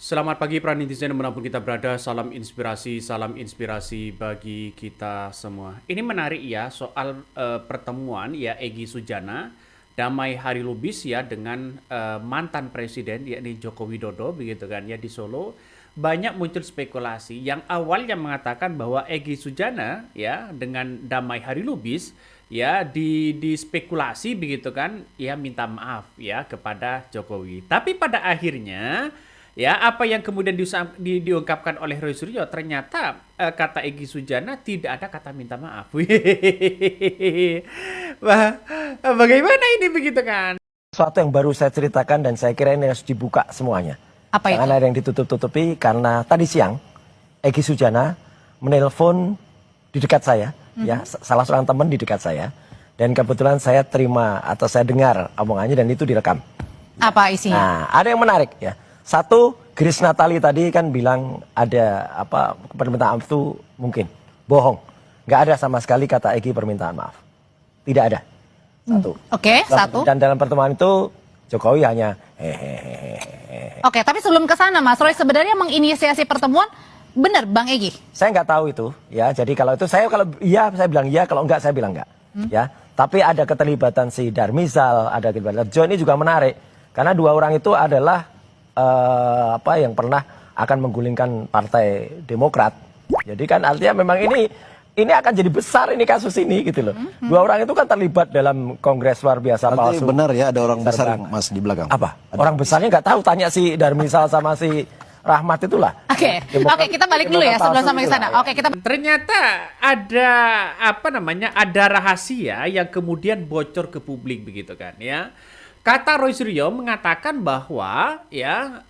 Selamat pagi para netizen dimanapun kita berada, salam inspirasi bagi kita semua. Ini menarik ya soal pertemuan ya Egy Sujana, Damai Hari Lubis ya dengan mantan presiden yakni Joko Widodo begitu kan ya di Solo. Banyak muncul spekulasi yang awalnya mengatakan bahwa Egy Sujana ya dengan Damai Hari Lubis ya di spekulasi begitu kan ya minta maaf ya kepada Jokowi. Tapi pada akhirnya ya, apa yang kemudian diungkapkan oleh Roy Suryo ternyata kata Egy Sujana tidak ada kata minta maaf. Wah, bagaimana ini begitu kan? Sesuatu yang baru saya ceritakan dan saya kira ini harus dibuka semuanya. Apa itu? Jangan ada yang ditutup-tutupi karena tadi siang Egy Sujana menelpon di dekat saya, ya salah seorang teman di dekat saya, dan kebetulan saya terima atau saya dengar omongannya dan itu direkam. Apa isinya? Nah, ada yang menarik ya. Satu, Grace Natali tadi kan bilang ada permintaan maaf itu mungkin bohong. Nggak ada sama sekali kata Egy permintaan maaf. Tidak ada. Satu. Oke, satu. Dan dalam pertemuan itu Jokowi hanya hehehe. Oke, tapi sebelum ke sana Mas Roy sebenarnya menginisiasi pertemuan benar Bang Egy? Saya nggak tahu itu ya. Jadi kalau itu kalau iya saya bilang iya, kalau enggak saya bilang enggak. Ya. Tapi ada keterlibatan si Darmizal, ada keterlibatan Joe, ini juga menarik. Karena dua orang itu adalah yang pernah akan menggulingkan Partai Demokrat. Jadi kan artinya memang ini akan jadi besar ini kasus ini gitu loh. Dua orang itu kan terlibat dalam kongres luar biasa Berarti palsu. benar ya ada orang besar Mas di belakang. Apa? Orang besarnya nggak tahu, tanya si Darmizal sama si Rahmat itulah. Oke, kita balik dulu ya sebelum sampai ke sana. Oke, kita Ternyata ada ada rahasia yang kemudian bocor ke publik begitu kan ya. Kata Roy Suryo mengatakan bahwa ya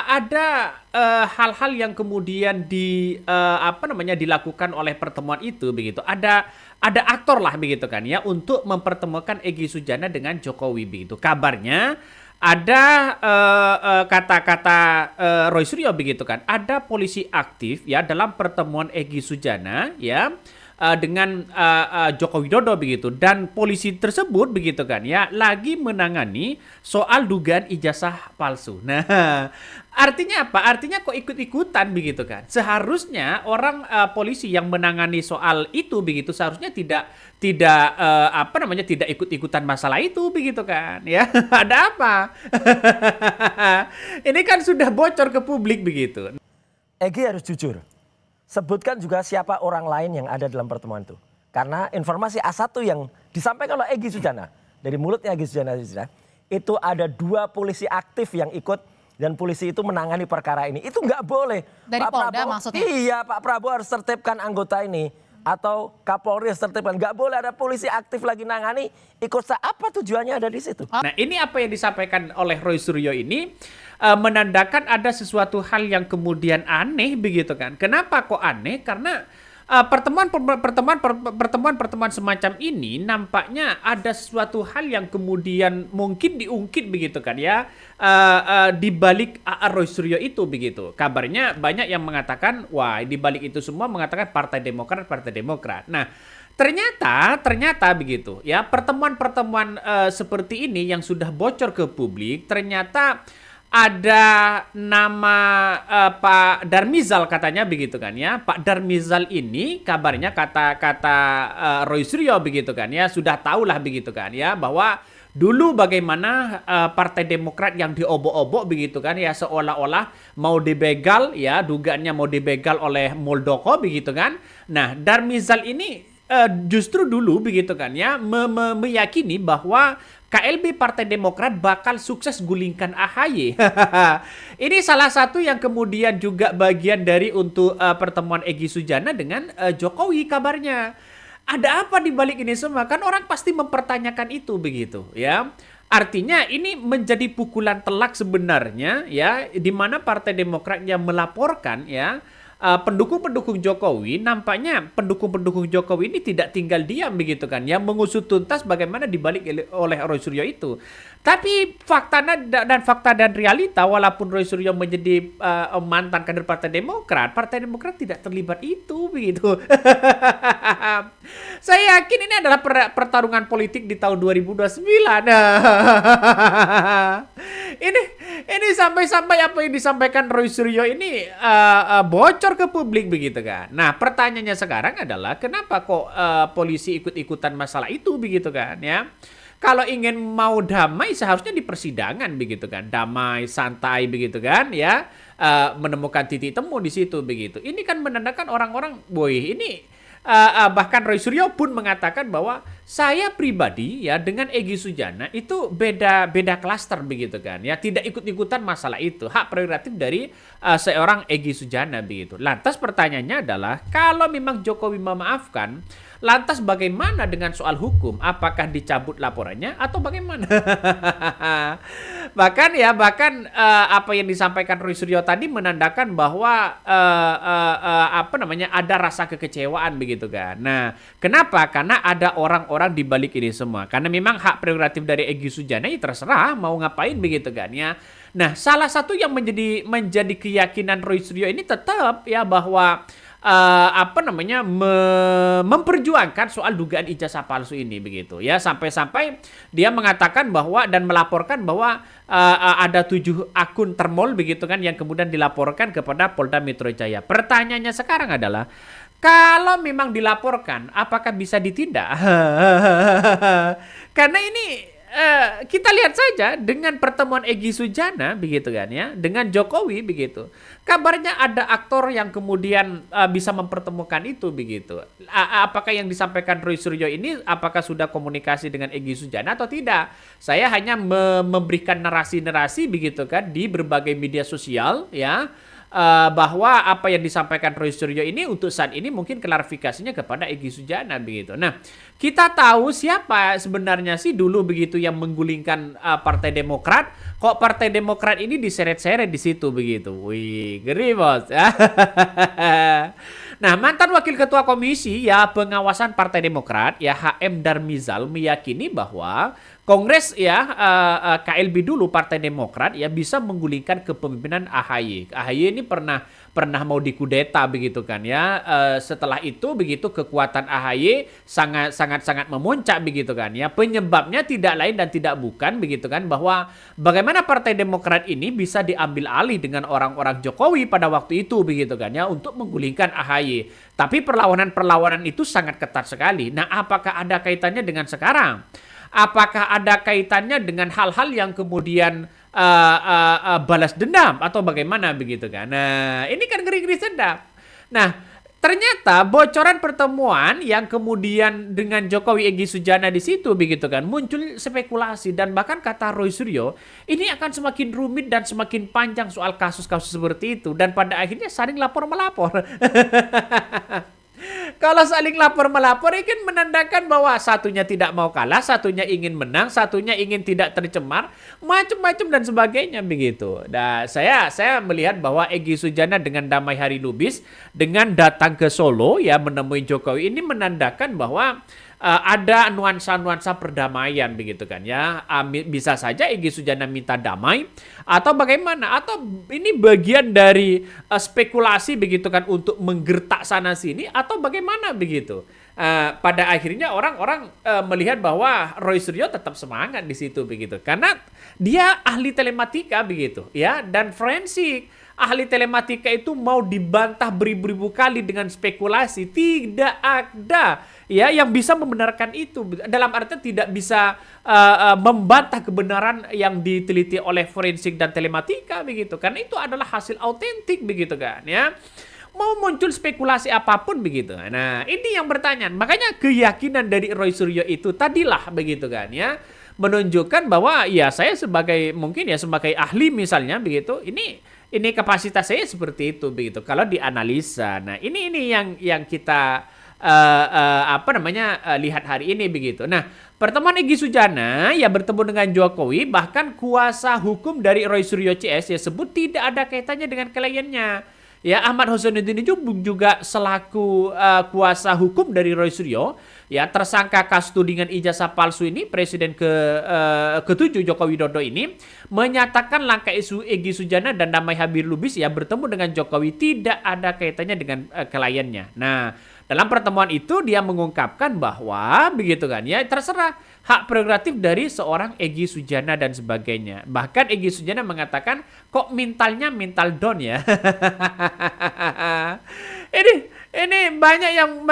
ada hal-hal yang kemudian dilakukan oleh pertemuan itu begitu. Ada aktor lah begitu kan ya untuk mempertemukan Egy Sujana dengan Jokowi begitu. Kabarnya ada kata-kata Roy Suryo begitu kan. Ada polisi aktif ya dalam pertemuan Egy Sujana ya dengan Joko Widodo begitu, dan polisi tersebut begitu kan ya lagi menangani soal dugaan ijazah palsu. Nah, artinya apa? Artinya kok ikut-ikutan begitu kan? Seharusnya orang polisi yang menangani soal itu begitu seharusnya tidak ikut-ikutan masalah itu begitu kan ya. Ada apa? Ini kan sudah bocor ke publik begitu. Egy harus jujur. Sebutkan juga siapa orang lain yang ada dalam pertemuan itu. Karena informasi A1 yang disampaikan oleh Egy Sujana, dari mulutnya Egy Sujana, itu ada 2 polisi aktif yang ikut dan polisi itu menangani perkara ini. Itu nggak boleh. Dari Pak Polda Prabowo, maksudnya? Iya, Pak Prabowo harus tertibkan anggota ini. Atau Kapolri harus tertibkan. Nggak boleh ada polisi aktif lagi nangani. Apa tujuannya ada di situ? Nah, ini apa yang disampaikan oleh Roy Suryo ini menandakan ada sesuatu hal yang kemudian aneh begitu kan. Kenapa kok aneh? Karena pertemuan semacam ini nampaknya ada sesuatu hal yang kemudian mungkin diungkit begitu kan ya di balik Roy Suryo itu begitu. Kabarnya banyak yang mengatakan wah di balik itu semua mengatakan Partai Demokrat. Nah, ternyata begitu ya pertemuan seperti ini yang sudah bocor ke publik ternyata ada nama Pak Darmizal katanya begitu kan ya. Pak Darmizal ini kabarnya kata Roy Suryo begitu kan ya sudah tahulah begitu kan ya bahwa dulu bagaimana Partai Demokrat yang diobok-obok begitu kan ya seolah-olah mau dibegal ya dugaannya mau dibegal oleh Muldoko begitu kan. Nah, Darmizal ini justru dulu begitu kan ya meyakini bahwa KLB Partai Demokrat bakal sukses gulingkan AHY. Ini salah satu yang kemudian juga bagian dari untuk pertemuan Egy Sujana dengan Jokowi kabarnya. Ada apa di balik ini semua? Kan orang pasti mempertanyakan itu begitu ya. Artinya ini menjadi pukulan telak sebenarnya ya di mana Partai Demokrat yang melaporkan ya pendukung-pendukung Jokowi, nampaknya pendukung-pendukung Jokowi ini tidak tinggal diam begitu kan, yang mengusut tuntas bagaimana dibalik oleh Roy Suryo itu. Tapi fakta dan realita, walaupun Roy Suryo menjadi mantan kader Partai Demokrat tidak terlibat itu begitu. Saya yakin ini adalah pertarungan politik di tahun 2029. Ini sampai-sampai apa yang disampaikan Roy Suryo ini bocor ke publik begitu kan. Nah, pertanyaannya sekarang adalah kenapa kok polisi ikut-ikutan masalah itu begitu kan ya. Kalau ingin mau damai seharusnya di persidangan begitu kan. Damai, santai begitu kan ya. Menemukan titik temu di situ begitu. Ini kan menandakan orang-orang, boy, ini bahkan Roy Suryo pun mengatakan bahwa saya pribadi ya dengan Egy Sujana itu beda klaster begitu kan ya, tidak ikut-ikutan masalah itu, hak prerogatif dari seorang Egy Sujana begitu. Lantas pertanyaannya adalah kalau memang Jokowi memaafkan, lantas bagaimana dengan soal hukum? Apakah dicabut laporannya atau bagaimana? bahkan apa yang disampaikan Roy Suryo tadi menandakan bahwa ada rasa kekecewaan begitu kan. Nah, kenapa? Karena ada orang-orang di balik ini semua. Karena memang hak prerogatif dari Egy Sujana ya terserah mau ngapain begitu kan ya. Nah, salah satu yang menjadi keyakinan Roy Suryo ini tetap ya bahwa memperjuangkan soal dugaan ijazah palsu ini begitu ya, sampai-sampai dia mengatakan bahwa dan melaporkan bahwa ada 7 akun termol begitu kan yang kemudian dilaporkan kepada Polda Metro Jaya. Pertanyaannya sekarang adalah kalau memang dilaporkan apakah bisa ditindak? Karena ini kita lihat saja dengan pertemuan Egy Sujana begitu kan ya dengan Jokowi begitu. Kabarnya ada aktor yang kemudian bisa mempertemukan itu begitu. Apakah yang disampaikan Roy Suryo ini apakah sudah komunikasi dengan Egy Sujana atau tidak? Saya hanya memberikan narasi-narasi begitu kan di berbagai media sosial ya. Bahwa apa yang disampaikan Roy Suryo ini untuk saat ini mungkin klarifikasinya kepada Egy Sujana begitu. Nah, kita tahu siapa sebenarnya sih dulu begitu yang menggulingkan Partai Demokrat. Kok Partai Demokrat ini diseret-seret di situ begitu. Wih, ngeri bos. Nah, mantan Wakil Ketua Komisi ya Pengawasan Partai Demokrat ya HM Darmizal meyakini bahwa Kongres ya KLB dulu Partai Demokrat ya bisa menggulingkan kepemimpinan AHY. AHY ini pernah mau dikudeta begitu kan ya. Setelah itu begitu kekuatan AHY sangat memuncak begitu kan ya. Penyebabnya tidak lain dan tidak bukan begitu kan bahwa bagaimana Partai Demokrat ini bisa diambil alih dengan orang-orang Jokowi pada waktu itu begitu kan ya untuk menggulingkan AHY. Tapi perlawanan itu sangat ketat sekali. Nah, apakah ada kaitannya dengan sekarang? Apakah ada kaitannya dengan hal-hal yang kemudian balas dendam atau bagaimana begitu kan? Nah, ini kan ngeri-ngeri sedap. Nah, ternyata bocoran pertemuan yang kemudian dengan Jokowi Egy Sujana di situ begitu kan muncul spekulasi dan bahkan kata Roy Suryo ini akan semakin rumit dan semakin panjang soal kasus-kasus seperti itu dan pada akhirnya saling lapor-melapor. Kalau saling lapor-melapor ini kan menandakan bahwa satunya tidak mau kalah, satunya ingin menang, satunya ingin tidak tercemar, macam-macam dan sebagainya begitu. Nah, saya melihat bahwa Egy Sujana dengan Damai Hari Lubis dengan datang ke Solo ya menemui Jokowi ini menandakan bahwa ada nuansa-nuansa perdamaian begitu kan ya. Bisa saja Egy Sujana minta damai atau bagaimana, atau ini bagian dari spekulasi begitu kan untuk menggertak sana sini atau bagaimana begitu. Pada akhirnya orang-orang melihat bahwa Roy Suryo tetap semangat di situ begitu karena dia ahli telematika begitu ya dan forensik. Ahli telematika itu mau dibantah beribu-ribu kali dengan spekulasi, tidak ada ya yang bisa membenarkan itu. Dalam arti tidak bisa membantah kebenaran yang diteliti oleh forensik dan telematika begitu. Karena itu adalah hasil autentik begitu kan ya. Mau muncul spekulasi apapun begitu. Nah, ini yang bertanya. Makanya keyakinan dari Roy Suryo itu tadilah begitu kan ya. Menunjukkan bahwa ya saya sebagai ahli misalnya begitu, ini kapasitas saya seperti itu begitu. Kalau dianalisa, nah ini yang kita lihat hari ini begitu. Nah, pertemuan Egy Sujana ya bertemu dengan Jokowi, bahkan kuasa hukum dari Roy Suryo CS ya sebut tidak ada kaitannya dengan kliennya. Ya, Ahmad Husainuddin juga selaku kuasa hukum dari Roy Suryo, ya tersangka kasus tudingan ijazah palsu ini, Presiden ke-7 Joko Widodo ini menyatakan langkah isu Egy Sujana dan Damai Hari Lubis ya bertemu dengan Jokowi tidak ada kaitannya dengan kliennya. Nah, dalam pertemuan itu dia mengungkapkan bahwa begitu kan ya, terserah hak prerogatif dari seorang Egy Sujana dan sebagainya. Bahkan Egy Sujana mengatakan kok mental down ya. ini banyak yang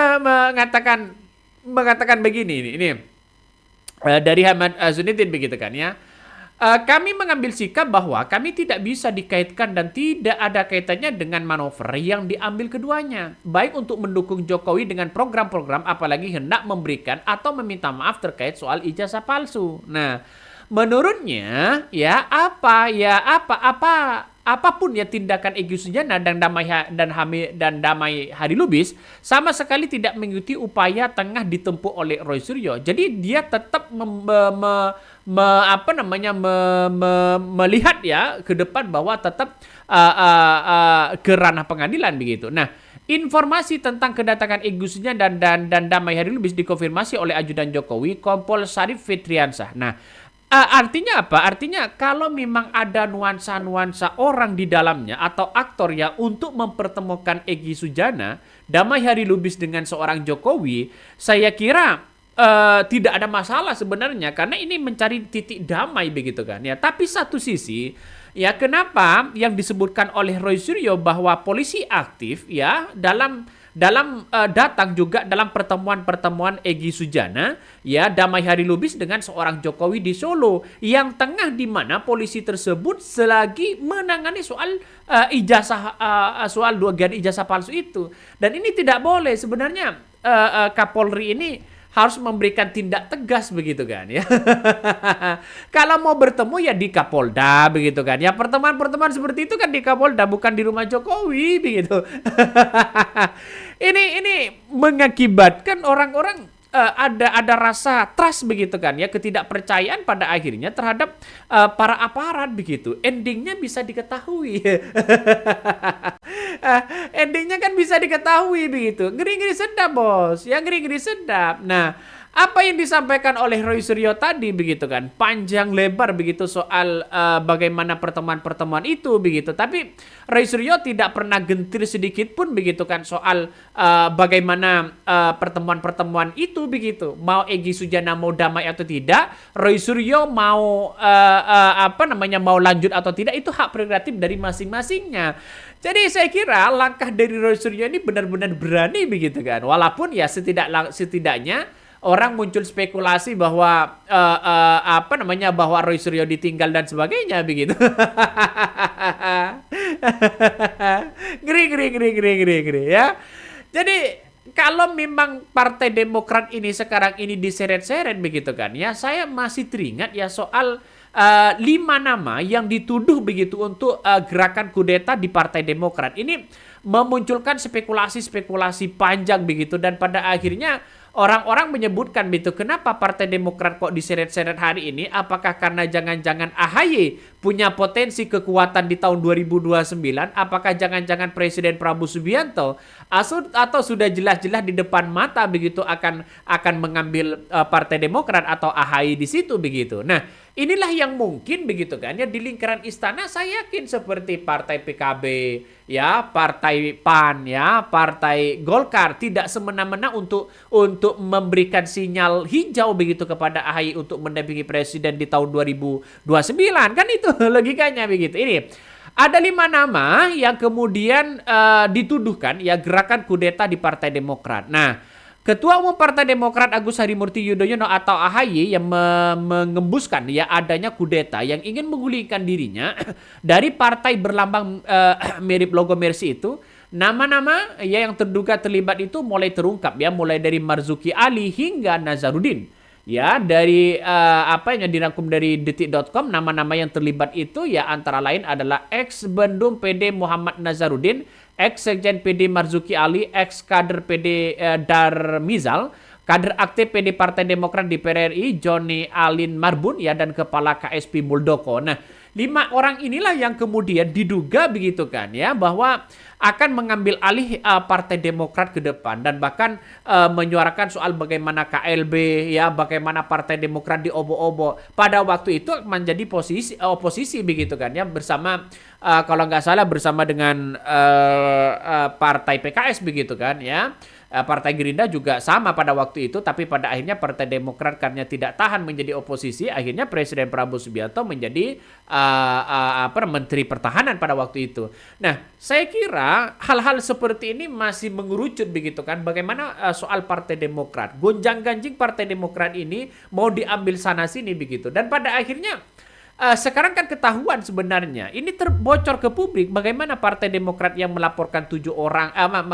mengatakan begini ini dari Ahmad Zunidin begitu kan ya. Kami mengambil sikap bahwa kami tidak bisa dikaitkan dan tidak ada kaitannya dengan manuver yang diambil keduanya. Baik untuk mendukung Jokowi dengan program-program apalagi hendak memberikan atau meminta maaf terkait soal ijazah palsu. Nah, menurutnya apapun ya tindakan Egy Sujana dan Damai Hari Lubis sama sekali tidak mengikuti upaya tengah ditempuh oleh Roy Suryo. Jadi dia tetap melihat ya ke depan bahwa tetap ke ranah pengadilan begitu. Nah, informasi tentang kedatangan Egy Sujana dan Damai Hari Lubis dikonfirmasi oleh ajudan Jokowi, Kompol Syarif Fitriansah. Nah, artinya apa? Artinya kalau memang ada nuansa-nuansa orang di dalamnya atau aktor ya untuk mempertemukan Egy Sujana, Damai Hari Lubis dengan seorang Jokowi, saya kira tidak ada masalah sebenarnya karena ini mencari titik damai begitu kan ya. Tapi satu sisi ya kenapa yang disebutkan oleh Roy Suryo bahwa polisi aktif ya dalam datang juga dalam pertemuan Egy Sujana ya Damai Hari Lubis dengan seorang Jokowi di Solo yang tengah di mana polisi tersebut selagi menangani soal soal dugaan ijazah palsu itu. Dan ini tidak boleh sebenarnya. Kapolri ini harus memberikan tindak tegas begitu kan ya. Kalau mau bertemu ya di Kapolda begitu kan ya. Pertemuan seperti itu kan di Kapolda bukan di rumah Jokowi begitu. Ini mengakibatkan orang-orang ada rasa trust begitu kan ya, ketidakpercayaan pada akhirnya terhadap para aparat begitu. Endingnya bisa diketahui. Endingnya kan bisa diketahui begitu. Ngeri-ngeri sedap bos, ya ngeri-ngeri sedap. Nah, apa yang disampaikan oleh Roy Suryo tadi begitu kan, panjang lebar begitu soal bagaimana pertemuan-pertemuan itu begitu. Tapi Roy Suryo tidak pernah gentir sedikit pun begitu kan soal bagaimana pertemuan-pertemuan itu begitu. Mau Egy Sujana mau damai atau tidak, Roy Suryo mau mau lanjut atau tidak itu hak prerogatif dari masing-masingnya. Jadi saya kira langkah dari Roy Suryo ini benar-benar berani begitu kan. Walaupun ya setidaknya orang muncul spekulasi bahwa bahwa Roy Suryo ditinggal dan sebagainya begitu. Ngeri ya. Jadi kalau memang Partai Demokrat ini sekarang ini diseret-seret begitu kan ya, saya masih teringat ya soal 5 nama yang dituduh begitu untuk gerakan kudeta di Partai Demokrat. Ini memunculkan spekulasi-spekulasi panjang begitu dan pada akhirnya orang-orang menyebutkan begitu, kenapa Partai Demokrat kok diseret-seret hari ini? Apakah karena jangan-jangan AHY punya potensi kekuatan di tahun 2029? Apakah jangan-jangan Presiden Prabowo Subianto atau sudah jelas-jelas di depan mata begitu akan mengambil Partai Demokrat atau AHY di situ begitu? Nah, inilah yang mungkin begitu kan ya di lingkaran istana. Saya yakin seperti Partai PKB ya, Partai PAN ya, Partai Golkar tidak semena-mena untuk memberikan sinyal hijau begitu kepada AHY untuk mendampingi presiden di tahun 2029 kan, itu logikanya begitu. Ini ada 5 nama yang kemudian dituduhkan ya gerakan kudeta di Partai Demokrat. Nah, Ketua Umum Partai Demokrat Agus Harimurti Yudhoyono atau AHY yang mengembuskan ya adanya kudeta yang ingin menggulingkan dirinya dari partai berlambang mirip logo Mercy itu. Nama-nama ya yang terduga terlibat itu mulai terungkap ya, mulai dari Marzuki Ali hingga Nazarudin. Ya, dari yang dirangkum dari detik.com, nama-nama yang terlibat itu ya antara lain adalah ex-Bendum PD Muhammad Nazarudin, ex-Sekjen PD Marzuki Ali, ex-kader PD Darmizal, kader aktif PD Partai Demokrat di PRRI Joni Alin Marbun ya, dan kepala KSP Muldoko. Nah, 5 orang inilah yang kemudian diduga begitu kan ya bahwa akan mengambil alih Partai Demokrat ke depan dan bahkan menyuarakan soal bagaimana KLB ya, bagaimana Partai Demokrat diobo-obo. Pada waktu itu menjadi oposisi begitu kan ya, bersama kalau nggak salah bersama dengan Partai PKS begitu kan ya. Partai Gerindra juga sama pada waktu itu, tapi pada akhirnya Partai Demokrat karena tidak tahan menjadi oposisi, akhirnya Presiden Prabowo Subianto menjadi Menteri Pertahanan pada waktu itu. Nah, saya kira hal-hal seperti ini masih mengerucut begitu kan, bagaimana soal Partai Demokrat, gonjang-ganjing Partai Demokrat ini mau diambil sana sini begitu, dan pada akhirnya sekarang kan ketahuan sebenarnya ini terbocor ke publik bagaimana Partai Demokrat yang melaporkan 7 orang,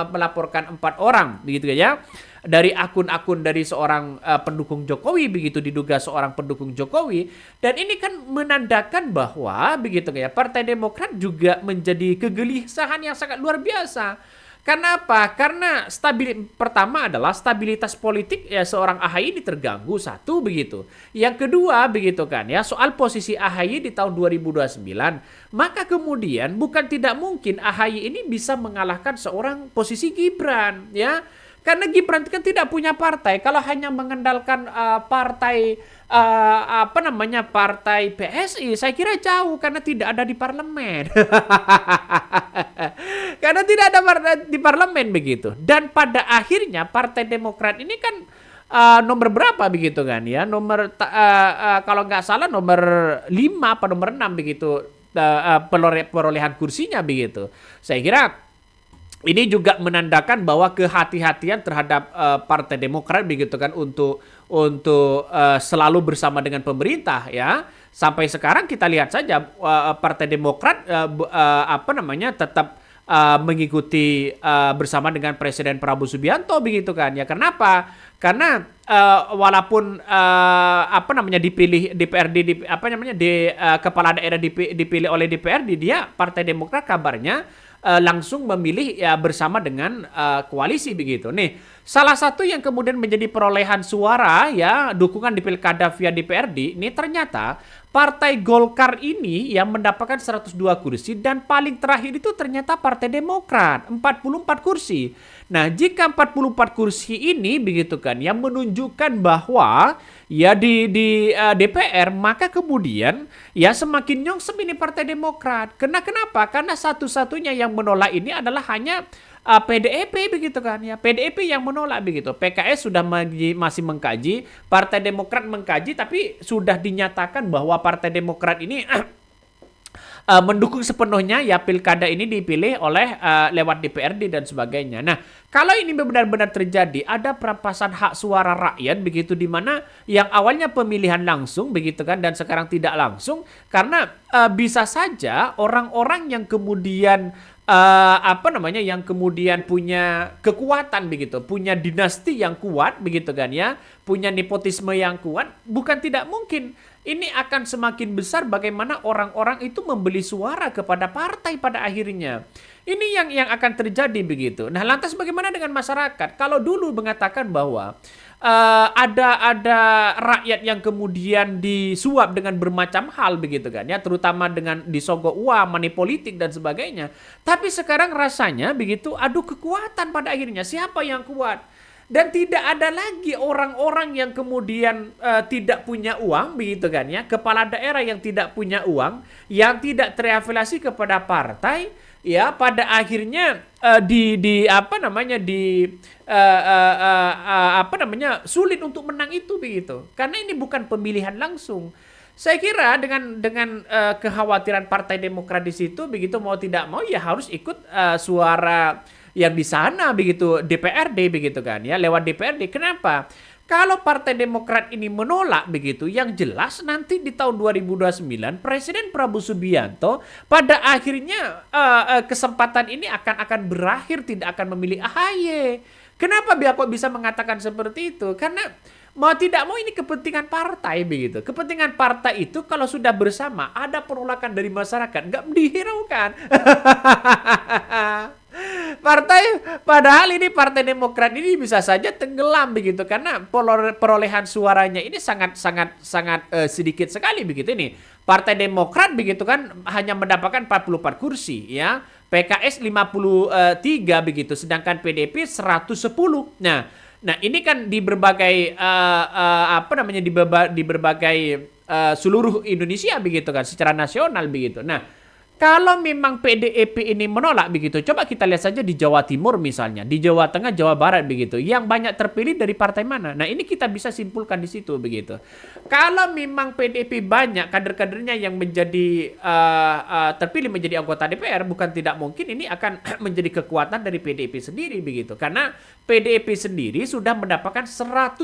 melaporkan 4 orang begitu ya, dari akun-akun dari seorang pendukung Jokowi begitu, diduga seorang pendukung Jokowi, dan ini kan menandakan bahwa begitu ya Partai Demokrat juga menjadi kegelisahan yang sangat luar biasa. Karena apa? Karena pertama adalah stabilitas politik ya seorang AHY ini terganggu, satu begitu. Yang kedua begitu kan ya, soal posisi AHY di tahun 2029, maka kemudian bukan tidak mungkin AHY ini bisa mengalahkan seorang posisi Gibran ya. Karena Gibran kan tidak punya partai. Kalau hanya mengandalkan partai partai PSI, saya kira jauh karena tidak ada di parlemen. Karena tidak ada di parlemen begitu. Dan pada akhirnya Partai Demokrat ini kan nomor berapa begitu kan ya? Nomor kalau nggak salah nomor 5 apa nomor 6 begitu perolehan kursinya begitu. Saya kira ini juga menandakan bahwa kehati-hatian terhadap Partai Demokrat begitu kan untuk selalu bersama dengan pemerintah ya. Sampai sekarang kita lihat saja Partai Demokrat tetap mengikuti bersama dengan Presiden Prabowo Subianto begitu kan ya. Kenapa? Karena walaupun dipilih DPRD kepala daerah dipilih oleh DPRD, dia Partai Demokrat kabarnya langsung memilih ya bersama dengan koalisi begitu. Nih, salah satu yang kemudian menjadi perolehan suara ya dukungan di pilkada via DPRD ini ternyata Partai Golkar ini yang mendapatkan 102 kursi, dan paling terakhir itu ternyata Partai Demokrat 44 kursi. Nah, jika 44 kursi ini begitu kan yang menunjukkan bahwa ya di DPR, maka kemudian ya semakin nyongsem ini Partai Demokrat. Kenapa? Karena satu-satunya yang menolak ini adalah hanya PDIP begitu kan ya. PDIP yang menolak begitu. PKS sudah masih mengkaji, Partai Demokrat mengkaji, tapi sudah dinyatakan bahwa Partai Demokrat ini mendukung sepenuhnya ya pilkada ini dipilih oleh lewat DPRD dan sebagainya. Nah, kalau ini benar-benar terjadi, ada perampasan hak suara rakyat begitu, di mana yang awalnya pemilihan langsung begitu kan dan sekarang tidak langsung, karena bisa saja orang-orang yang kemudian yang kemudian punya kekuatan begitu, punya dinasti yang kuat begitu kan ya, punya nepotisme yang kuat, bukan tidak mungkin ini akan semakin besar bagaimana orang-orang itu membeli suara kepada partai pada akhirnya. Ini yang akan terjadi begitu. Nah, lantas bagaimana dengan masyarakat? Kalau dulu mengatakan bahwa ada rakyat yang kemudian disuap dengan bermacam hal begitu kan ya, terutama dengan disogok uang, money politik dan sebagainya. Tapi sekarang rasanya begitu adu kekuatan pada akhirnya, siapa yang kuat? Dan tidak ada lagi orang-orang yang kemudian tidak punya uang begitu kan ya, kepala daerah yang tidak punya uang, yang tidak terafiliasi kepada partai ya, pada akhirnya sulit untuk menang itu begitu, karena ini bukan pemilihan langsung. Saya kira dengan kekhawatiran Partai Demokrat di situ begitu, mau tidak mau ya harus ikut suara yang di sana begitu, DPRD begitu kan ya, lewat DPRD. Kenapa? Kalau Partai Demokrat ini menolak begitu, yang jelas nanti di tahun 2029 Presiden Prabowo Subianto pada akhirnya kesempatan ini akan berakhir, tidak akan memilih AHY. Kenapa kok bisa mengatakan seperti itu? Karena mau tidak mau ini kepentingan partai begitu. Kepentingan partai itu kalau sudah bersama, ada penolakan dari masyarakat, nggak dihiraukan. Padahal ini Partai Demokrat ini bisa saja tenggelam begitu, karena perolehan suaranya ini sangat sedikit sekali begitu. Ini Partai Demokrat begitu kan hanya mendapatkan 44 kursi ya, PKS 53 begitu, sedangkan PDIP 110. Nah ini kan di berbagai di berbagai seluruh Indonesia begitu kan, secara nasional begitu. Nah, Kalau memang PDIP ini menolak begitu, coba kita lihat saja di Jawa Timur misalnya, di Jawa Tengah, Jawa Barat begitu, yang banyak terpilih dari partai mana? Nah ini kita bisa simpulkan di situ begitu. Kalau memang PDIP banyak kader-kadernya yang menjadi terpilih menjadi anggota DPR, bukan tidak mungkin ini akan menjadi kekuatan dari PDIP sendiri begitu, karena PDIP sendiri sudah mendapatkan 110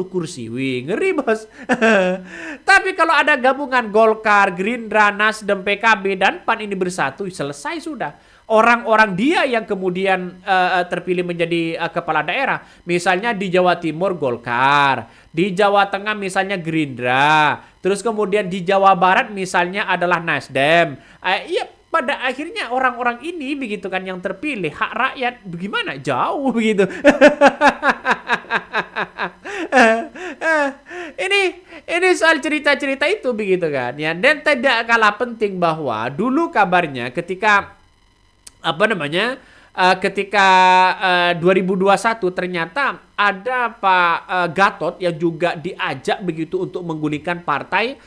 kursi. Wih, ngeri bos. Tapi kalau ada gabungan Golkar, Gerindra, Nasdem, PKB, dan PAN ini bersatu, selesai sudah. Orang-orang dia yang kemudian terpilih menjadi kepala daerah. Misalnya di Jawa Timur Golkar, di Jawa Tengah misalnya Gerindra, terus kemudian di Jawa Barat misalnya adalah Nasdem. Iya, pada akhirnya orang-orang ini begitu kan yang terpilih, hak rakyat bagaimana? Jauh begitu. Ini soal cerita-cerita itu begitu kan ya. Dan tidak kalah penting bahwa dulu kabarnya ketika ketika 2021 ternyata ada Pak Gatot yang juga diajak begitu untuk menggulingkan partai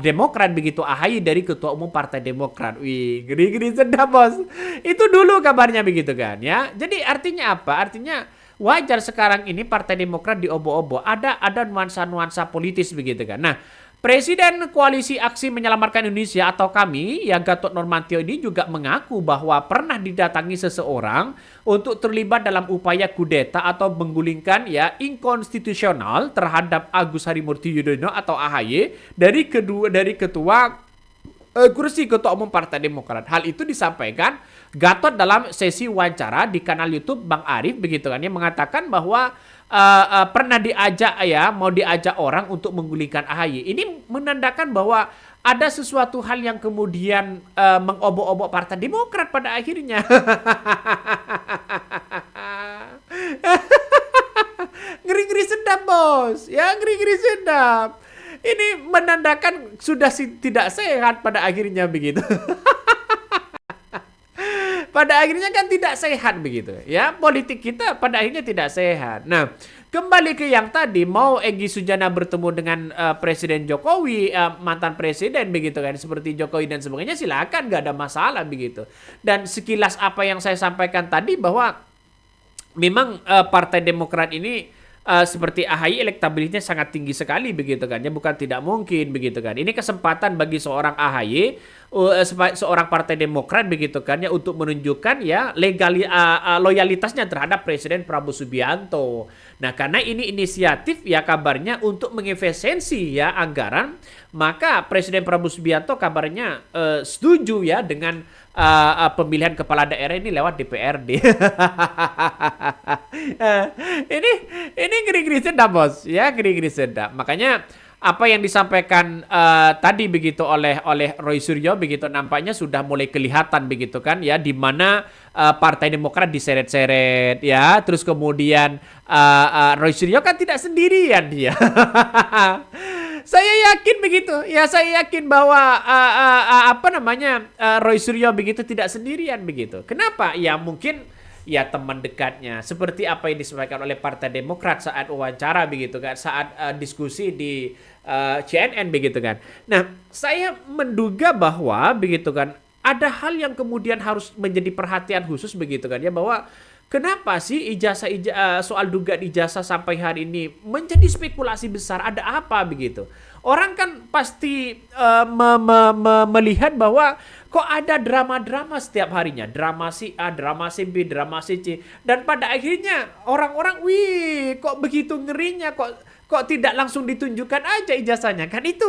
Demokrat begitu, AHY dari ketua umum Partai Demokrat. Wih, gede-gede sedap bos. Itu dulu kabarnya begitu kan ya. Jadi artinya apa? Artinya wajar sekarang ini Partai Demokrat diobo-obo. Ada nuansa-nuansa politis begitu kan. Nah, Presiden Koalisi Aksi Menyelamatkan Indonesia atau kami, yang Gatot Nurmantio ini juga mengaku bahwa pernah didatangi seseorang untuk terlibat dalam upaya kudeta atau menggulingkan ya inkonstitusional terhadap Agus Harimurti Yudhoyono atau AHY dari ketua kursi ketua umum Partai Demokrat. Hal itu disampaikan Gatot dalam sesi wawancara di kanal YouTube Bang Arif begitu kan, yang mengatakan bahwa pernah mau diajak orang untuk menggulingkan AHY. Ini menandakan bahwa ada sesuatu hal yang kemudian mengobok-obok Partai Demokrat pada akhirnya. Ngeri-ngeri sedap bos, ya ngeri-ngeri sedap. Ini menandakan sudah tidak sehat pada akhirnya begitu. Pada akhirnya kan tidak sehat begitu ya, politik kita pada akhirnya tidak sehat. Nah, kembali ke yang tadi, mau Egy Sujana bertemu dengan Presiden Jokowi, mantan presiden begitu kan, seperti Jokowi dan sebagainya, silakan, nggak ada masalah begitu. Dan sekilas apa yang saya sampaikan tadi bahwa memang Partai Demokrat ini seperti AHY elektabilitasnya sangat tinggi sekali begitu kan ya, bukan tidak mungkin begitu kan. Ini kesempatan bagi seorang AHY, seorang Partai Demokrat begitu kan ya, untuk menunjukkan ya loyalitasnya terhadap Presiden Prabowo Subianto. Nah, karena ini inisiatif ya kabarnya untuk mengefisiensi ya anggaran, maka Presiden Prabowo Subianto kabarnya setuju ya dengan pemilihan kepala daerah ini lewat DPRD. Ini ngeri-ngeri sedap bos, ya ngeri-ngeri sedap. Makanya apa yang disampaikan tadi begitu oleh Roy Suryo begitu nampaknya sudah mulai kelihatan begitu kan ya, di mana Partai Demokrat diseret-seret ya, terus kemudian Roy Suryo kan tidak sendirian dia. Saya yakin begitu ya, saya yakin bahwa Roy Suryo begitu tidak sendirian begitu. Kenapa? Ya mungkin ya teman dekatnya, seperti apa yang disampaikan oleh Partai Demokrat saat wawancara begitu kan, saat diskusi di CNN begitu kan. Nah, saya menduga bahwa begitu kan ada hal yang kemudian harus menjadi perhatian khusus begitu kan ya, bahwa kenapa sih soal dugaan ijazah sampai hari ini menjadi spekulasi besar, ada apa begitu? Orang kan pasti melihat bahwa kok ada drama-drama setiap harinya. Drama si A, drama si B, drama si C. Dan pada akhirnya orang-orang, wih kok begitu ngerinya, kok tidak langsung ditunjukkan aja ijazahnya. Kan itu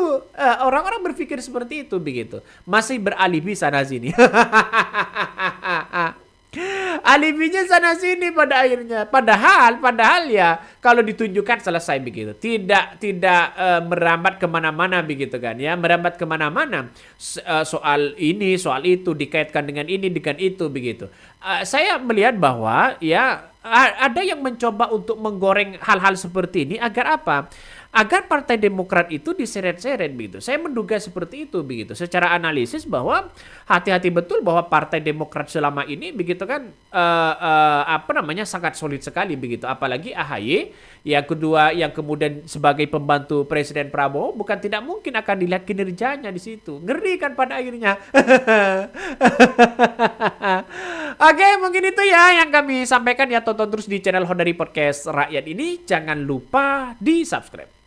orang-orang berpikir seperti itu begitu. Masih beralibi sana sini. Alibinya sana sini pada akhirnya. Padahal ya kalau ditunjukkan selesai begitu. Tidak merambat kemana-mana begitu kan ya. Merambat kemana-mana soal ini, soal itu, dikaitkan dengan ini, dengan itu begitu. Saya melihat bahwa ya ada yang mencoba untuk menggoreng hal-hal seperti ini agar apa? agar Partai Demokrat itu diseret-seret begitu. Saya menduga seperti itu begitu. Secara analisis bahwa hati-hati betul bahwa Partai Demokrat selama ini begitu kan sangat solid sekali begitu. Apalagi AHY yang kedua yang kemudian sebagai pembantu Presiden Prabowo bukan tidak mungkin akan dilihat kinerjanya di situ. Ngeri kan pada akhirnya. Oke, mungkin itu ya yang kami sampaikan ya. Tonton terus di channel Honda Podcast Rakyat ini. Jangan lupa di subscribe.